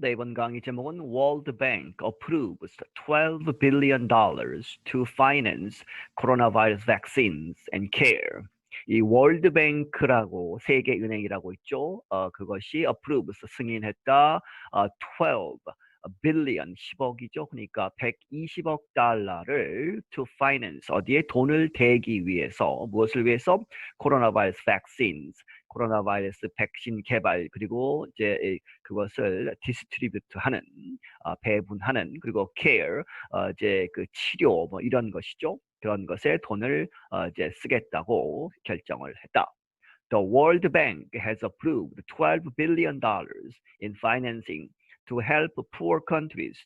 네, 이번 강의 제목은 World Bank approves $12 billion to finance coronavirus vaccines and care. 이 월드뱅크라고 세계은행이라고 있죠. 그것이 approves 승인했다. 12 billion 10억이죠. 그러니까 120억 달러를 to finance 어디에 돈을 대기 위해서 무엇을 위해서 코로나 바이러스 vaccines 코로나 바이러스 백신 개발 그리고 이제 그것을 디스트리뷰트하는 배분하는 그리고 care 이제 그 치료 뭐 이런 것이죠. 그런 것에 돈을 이제 쓰겠다고 결정을 했다. The World Bank has approved $12 billion in financing to help poor countries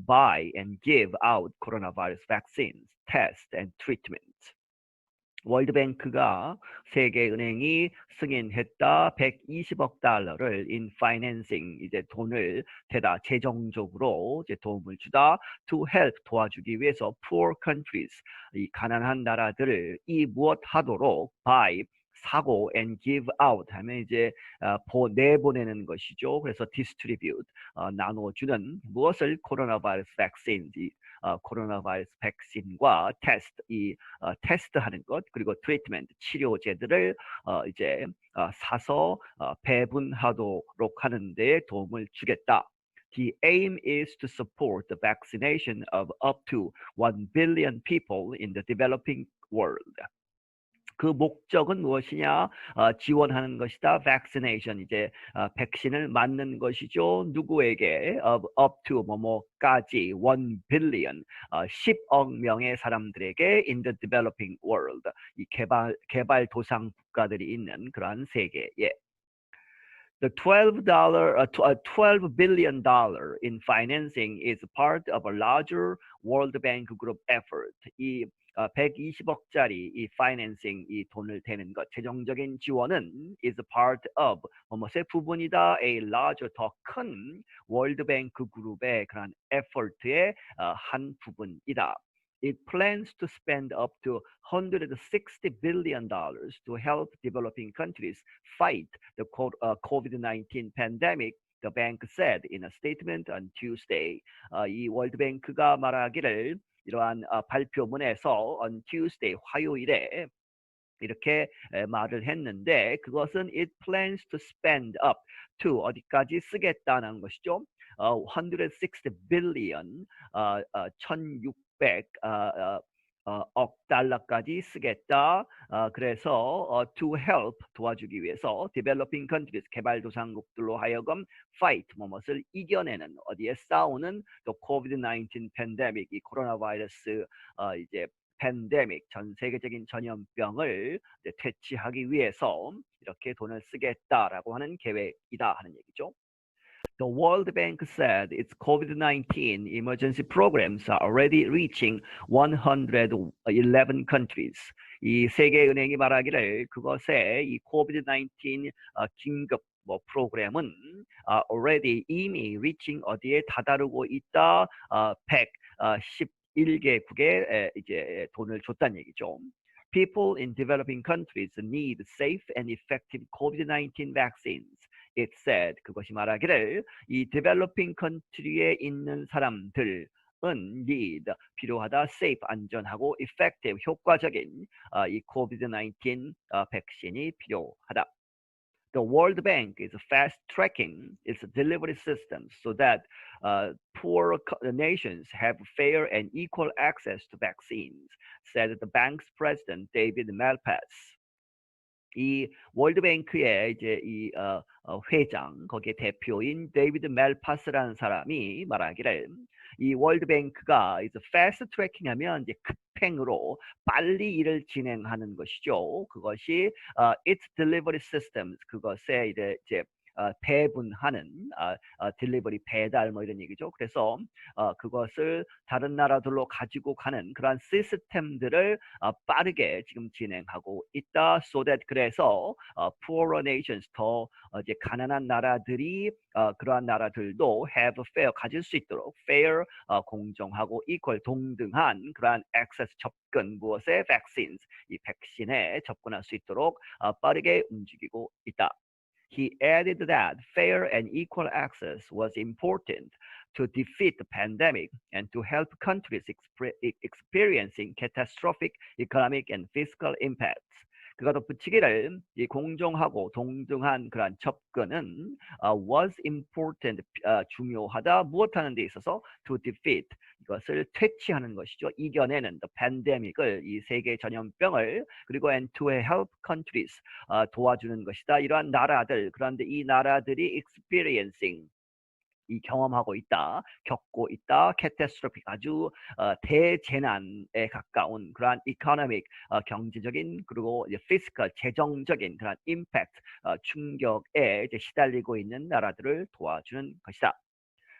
buy and give out coronavirus vaccines, tests, and treatments. 월드뱅크가 세계은행이 승인했다 120억 달러를 in financing 이제 돈을 대다 재정적으로 이제 도움을 주다 to help 도와주기 위해서 poor countries 이 가난한 나라들을 이 무엇 하도록 by 사고 and give out 하면 이제 내보내는 것이죠. 그래서 distribute 나눠주는 무엇을 코로나 바이러스 vaccine 코로나 바이러스 백신과 테스트 테스트하는 것 그리고 트리트먼트 치료제들을 이제 사서 배분하도록 하는 데 도움을 주겠다. The aim is to support the vaccination of up to 1 billion people in the developing world. 그 목적은 무엇이냐? 지원하는 것이다. vaccination 이제 백신을 맞는 것이죠. 누구에게? up to 뭐뭐까지 1 billion 10억 명의 사람들에게 in the developing world 이 개발도상 국가들이 있는 그러한 세계에. The $12 billion in financing is part of a larger World Bank Group effort. 이 120억짜리 이 financing 이 돈을 대는 것 재정적인 지원은 is part of 뭐뭐의 부분이다 a larger 더 큰 월드뱅크 그룹의 그런 effort의 한 부분이다. It plans to spend up to $160 billion to help developing countries fight the COVID-19 pandemic, the bank said in a statement on Tuesday. 이 월드뱅크가 말하기를 이러한 발표문에서 on Tuesday 화요일에 이렇게 말을 했는데 그것은 it plans to spend up to 어디까지 쓰겠다는 것이죠. 160 billion 1600 억 달러까지 쓰겠다. 그래서 to help 도와주기 위해서 developing countries 개발도상국들로 하여금 fight 뭐뭇을 이겨내는 어디에 싸우는 또 COVID-19 팬데믹 이 코로나 바이러스 이제 팬데믹 전 세계적인 전염병을 퇴치하기 위해서 이렇게 돈을 쓰겠다라고 하는 계획이다 하는 얘기죠. The World Bank said its COVID-19 emergency programs are already reaching 111 countries. 이 세계은행이 말하기를 그것에 이 COVID-19 긴급 프로그램은 already 이미 reaching 어디에 다다르고 있다. 111개국에 이제 돈을 줬다는 얘기죠. People in developing countries need safe and effective COVID-19 vaccines. It said 그것이 말하기를 이 developing country에 있는 사람들은 need 필요하다 safe 안전하고 effective 효과적인 이 COVID-19 백신이 필요하다. The World Bank is fast-tracking its delivery systems so that poor nations have fair and equal access to vaccines, said the bank's president David Malpass. 이 월드뱅크의 이제 이 회장 거기에 대표인 데이비드 멜파스라는 사람이 말하기를 이 월드뱅크가 이제 패스트 트래킹하면 이제 급행으로 빨리 일을 진행하는 것이죠. 그것이 its delivery systems 그것에 이제 배분하는 딜리버리 배달 뭐 이런 얘기죠. 그래서 그것을 다른 나라들로 가지고 가는 그러한 시스템들을 빠르게 지금 진행하고 있다. So that 그래서 poorer nations 더 이제 가난한 나라들이 그러한 나라들도 have fair 가질 수 있도록 fair 공정하고 equal 동등한 그러한 access 접근 무엇에 vaccines 이 백신에 접근할 수 있도록 빠르게 움직이고 있다. He added that fair and equal access was important to defeat the pandemic and to help countries experiencing catastrophic economic and fiscal impacts. 그가 덧붙이기를 이 공정하고 동등한 그러한 접근은 was important, 중요하다, 무엇하는 데 있어서 to defeat, 이것을 퇴치하는 것이죠. 이겨내는 the pandemic을, 이 세계 전염병을, 그리고 and to help countries, 도와주는 것이다. 이러한 나라들, 그런데 이 나라들이 experiencing, 이 경험하고 있다, 겪고 있다, catastrophic, 아주 대재난에 가까운 그러한 economic, 경제적인, 그리고 이제 fiscal, 재정적인 그러한 impact, 충격에 이제 시달리고 있는 나라들을 도와주는 것이다.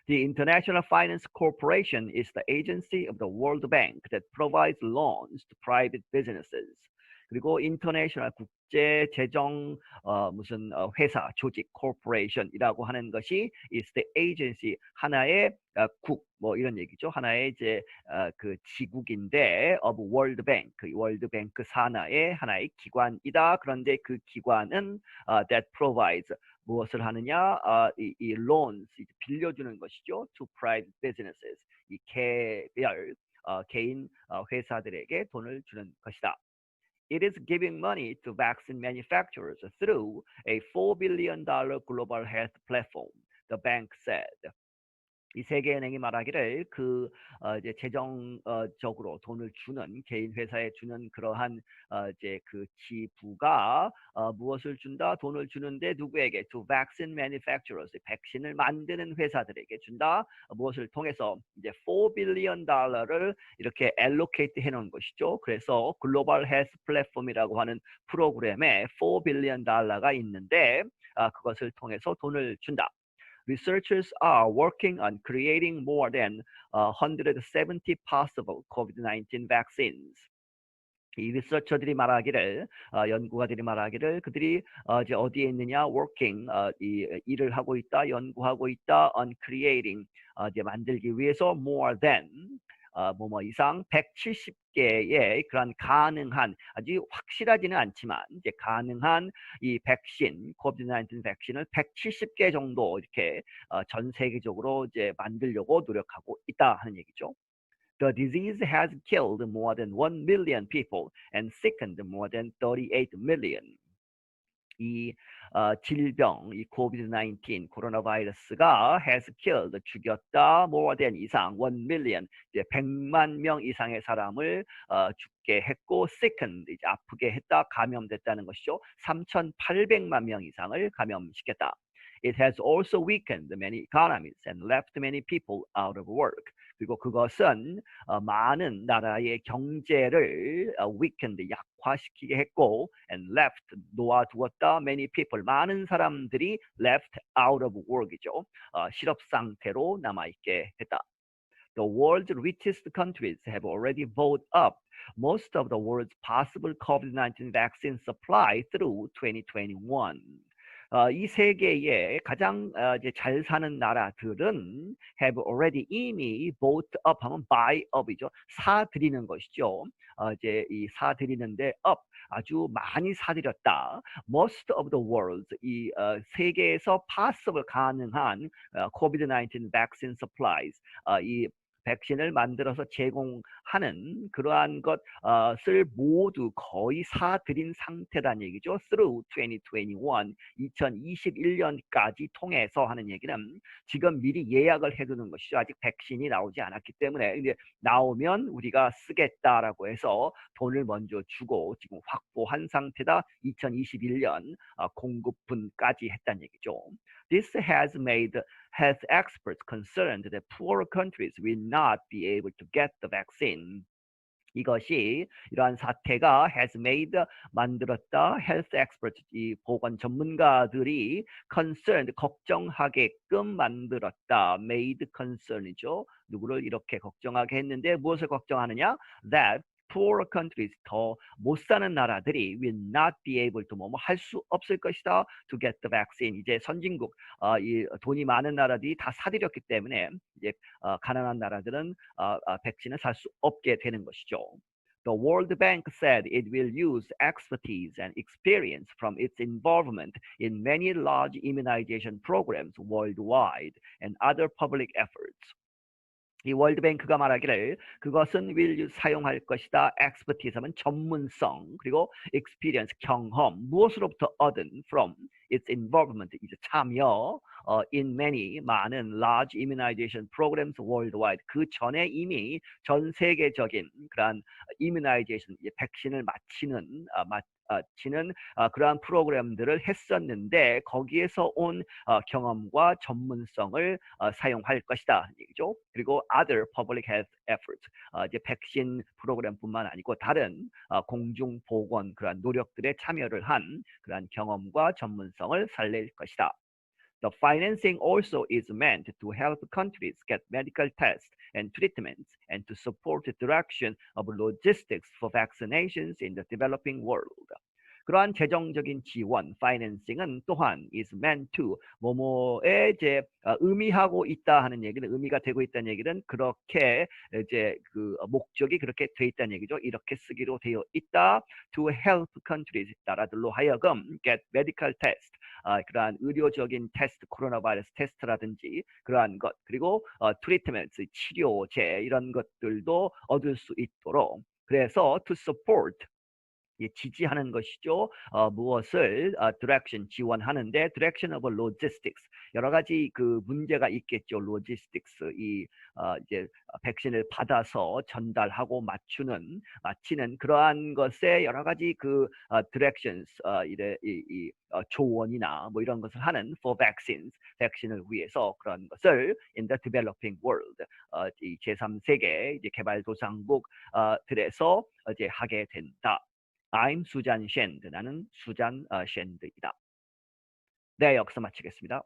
The International Finance Corporation is the agency of the World Bank that provides loans to private businesses. 그리고 international, 국제 재정 무슨 회사, 조직, corporation이라고 하는 것이 is the agency, 하나의 국, 뭐 이런 얘기죠. 하나의 이제 그 지국인데 of World Bank, 월드 뱅크 산하의 하나의 기관이다. 그런데 그 기관은 that provides, 무엇을 하느냐? 이 loans, 빌려주는 것이죠. to private businesses, 이 개별, 개인 회사들에게 돈을 주는 것이다. It is giving money to vaccine manufacturers through a $4 billion global health platform, the bank said. 이 세계은행이 말하기를 그 이제 재정적으로 돈을 주는, 개인 회사에 주는 그러한 이제 그 지부가 무엇을 준다? 돈을 주는데 누구에게? To vaccine manufacturers, 백신을 만드는 회사들에게 준다. 무엇을 통해서? 이제 $4 billion를 이렇게 allocate 해놓은 것이죠. 그래서 글로벌 헬스 플랫폼이라고 하는 프로그램에 $4 billion가 있는데 그것을 통해서 돈을 준다. Researchers are working on creating more than 170 possible COVID-19 vaccines. 이 리서처들이 말하기를, 연구가들이 말하기를, 그들이 이제 어디에 있느냐? working, 이 일을 하고 있다, 연구하고 있다, on creating, 이제 만들기 위해서 more than, 뭐뭐 이상 170개의 그런 가능한, 아주 확실하지는 않지만 이제 가능한 이 백신, 코비드-19 백신을 170개 정도 이렇게 전 세계적으로 이제 만들려고 노력하고 있다 하는 얘기죠. The disease has killed more than 1 million people and sickened more than 38 million. 이 질병, 이 코비드-19, 코로나바이러스가 has killed, 죽였다, more than 이상, 1 million, 이제 100만 명 이상의 사람을 죽게 했고, sickened, 이제 아프게 했다, 감염됐다는 것이죠. 3,800만 명 이상을 감염시켰다. It has also weakened many economies and left many people out of work. 그리고 그것은 많은 나라의 경제를 weakened, 약화시키게 했고, and left, 놓아두었다, many people, 많은 사람들이 left out of work이죠. 실업 상태로 남아있게 했다. The world's richest countries have already bought up most of the world's possible COVID-19 vaccine supply through 2021. 이 세계의 가장 이제 잘 사는 나라들은 have already, 이미 bought up 하면 buy up이죠. 사들이는 것이죠. 이제 이 사들이는데 up, 아주 많이 사들였다. Most of the world, 이 세계에서 possible, 가능한 COVID-19 vaccine supplies, 이 백신을 만들어서 제공하는 그러한 것을 모두 거의 사들인 상태란 얘기죠. Through 2021, 2021년까지 통해서 하는 얘기는 지금 미리 예약을 해두는 것이죠. 아직 백신이 나오지 않았기 때문에 이제 나오면 우리가 쓰겠다라고 해서 돈을 먼저 주고 지금 확보한 상태다. 2021년 공급분까지 했다는 얘기죠. This has made health experts concerned that poorer countries will not be able to get the vaccine. 이것이, 이러한 사태가 has made, 만들었다, health experts, 이 보건 전문가들이 concerned, 걱정하게끔 만들었다. made concern이죠. 누구를 이렇게 걱정하게 했는데 무엇을 걱정하느냐? That poorer countries, 더 못 사는 나라들이 will not be able to, 뭐 할 수 없을 것이다, to get the vaccine. 이제 선진국, 이 돈이 많은 나라들이 다 사들였기 때문에 이제 가난한 나라들은 백신을 살 수 없게 되는 것이죠. The World Bank said it will use expertise and experience from its involvement in many large immunization programs worldwide and other public efforts. 이 월드뱅크가 말하기를 그것은 will 사용할 것이다. expertise 하면 전문성, 그리고 experience 경험, 무엇으로부터 얻은 from its involvement 이제 참여 in many 많은 large immunization programs worldwide 그 전에 이미 전 세계적인 그러한 immunization 백신을 마치는 그러한 프로그램들을 했었는데 거기에서 온 경험과 전문성을 사용할 것이다 얘기죠. 그리고 other public health efforts 이제 백신 프로그램뿐만 아니고 다른 공중보건 그러한 노력들에 참여를 한 그러한 경험과 전문성을 살릴 것이다. The financing also is meant to help countries get medical tests and treatments and to support the direction of logistics for vaccinations in the developing world. 그러한 재정적인 지원, financing은 또한 is meant to 뭐뭐에 이제 의미하고 있다 하는 얘기는 의미가 되고 있다는 얘기는 그렇게 이제 그 목적이 그렇게 돼 있다는 얘기죠. 이렇게 쓰기로 되어 있다. To help countries 나라들로 하여금 get medical test 그러한 의료적인 테스트, 코로나 바이러스 테스트라든지 그러한 것 그리고 트리트먼트, 치료제 이런 것들도 얻을 수 있도록 그래서 to support 지지하는 것이죠. 무엇을 direction 지원하는데 direction of logistics 여러 가지 그 문제가 있겠죠. logistics 이제 백신을 받아서 전달하고 마치는 그러한 것에 여러 가지 그 directions 조언이나 뭐 이런 것을 하는 for vaccines 백신을 위해서 그런 것을 in the developing world 이 제3세계 이제 개발도상국들에서 이제 하게 된다. I'm 수잔 셴드. 나는 수잔 셴드이다. 네, 여기서 마치겠습니다.